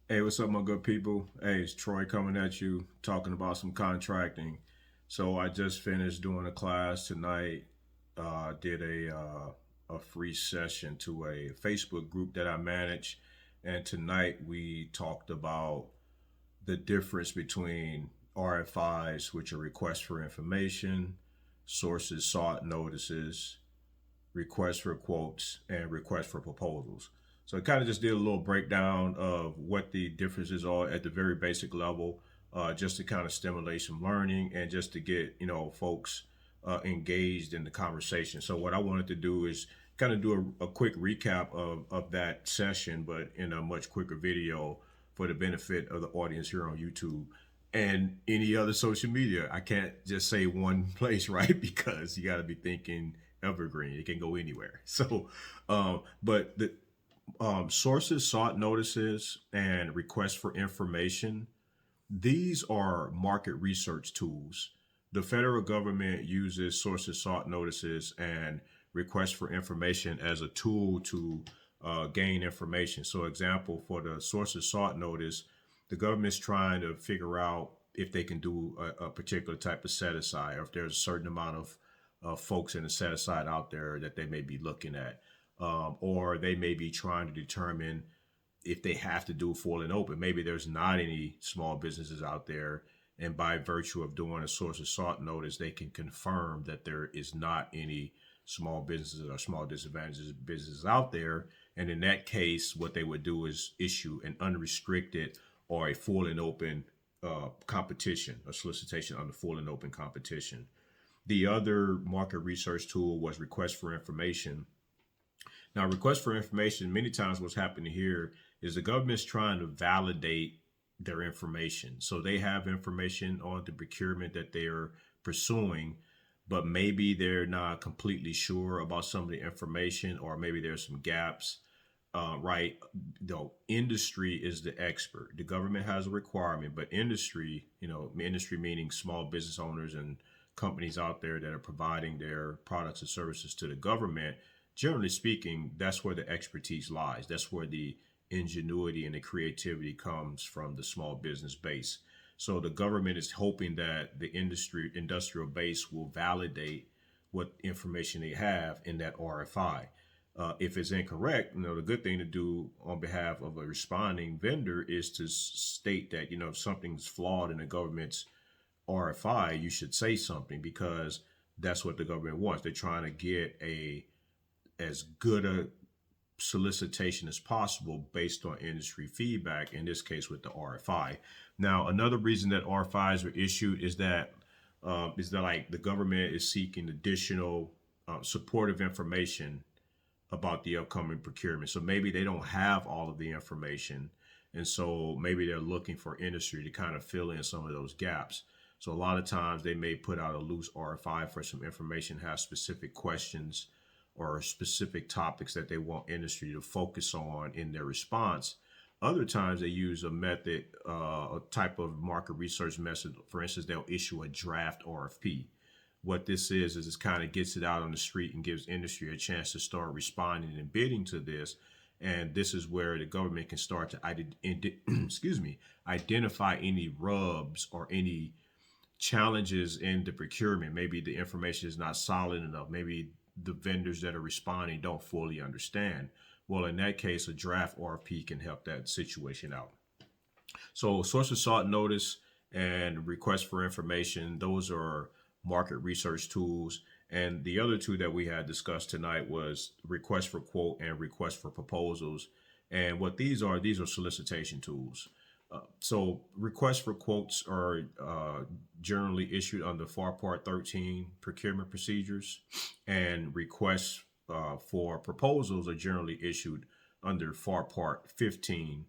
Hey, what's up, my good people? Hey, it's Troy coming at you, talking about some contracting. So I just finished doing a class tonight. Did a free session to a Facebook group that I manage, and tonight we talked about the difference between RFIs, which are requests for information, sources sought notices, requests for quotes, and requests for proposals. So I kind of just did a little breakdown of what the differences are at the very basic level, just to kind of stimulate some learning and just to get folks engaged in the conversation. So what I wanted to do is kind of do a quick recap of that session, but in a much quicker video for the benefit of the audience here on YouTube and any other social media. I can't just say one place, right? Because you got to be thinking evergreen. It can go anywhere. So, but the sources sought notices and requests for information, these are market research tools. The federal government uses sources sought notices and requests for information as a tool to gain information. So, example, for the sources sought notice, the government's trying to figure out if they can do a particular type of set aside, or if there's a certain amount of folks in the set aside out there that they may be looking at, or they may be trying to determine if they have to do full and open. Maybe there's not any small businesses out there, and by virtue of doing a source of sought notice, they can confirm that there is not any small businesses or small disadvantages businesses out there. And in that case, what they would do is issue an unrestricted or a full and open competition, a solicitation on the full and open competition. The other market research tool was request for information. Now, request for information, many times what's happening here is the government's trying to validate their information. So they have information on the procurement that they're pursuing, but maybe they're not completely sure about some of the information, or maybe there's some gaps. Right, the industry is the expert. The government has a requirement, but industry, industry meaning small business owners and companies out there that are providing their products and services to the government, generally speaking, that's where the expertise lies. That's where the ingenuity and the creativity comes from, the small business base. So the government is hoping that the industrial base will validate what information they have in that RFI. If it's incorrect, the good thing to do on behalf of a responding vendor is to state that, if something's flawed in the government's RFI, you should say something, because that's what the government wants. They're trying to get as good a solicitation as possible based on industry feedback, in this case with the RFI. Now, another reason that RFIs are issued is that like the government is seeking additional supportive information about the upcoming procurement. So maybe they don't have all of the information, and so maybe they're looking for industry to kind of fill in some of those gaps. So a lot of times they may put out a loose RFI for some information, have specific questions or specific topics that they want industry to focus on in their response. Other times they use a method, a type of market research method. For instance, they'll issue a draft RFP. What this is it kind of gets it out on the street and gives industry a chance to start responding and bidding to this. And this is where the government can start to identify any rubs or any challenges in the procurement. Maybe the information is not solid enough. Maybe the vendors that are responding don't fully understand. Well, in that case, a draft RFP can help that situation out. So source of sought notice and request for information, those are market research tools. And the other two that we had discussed tonight was request for quote and request for proposals. And what these are solicitation tools. So requests for quotes are generally issued under FAR Part 13 procurement procedures, and requests for proposals are generally issued under FAR Part 15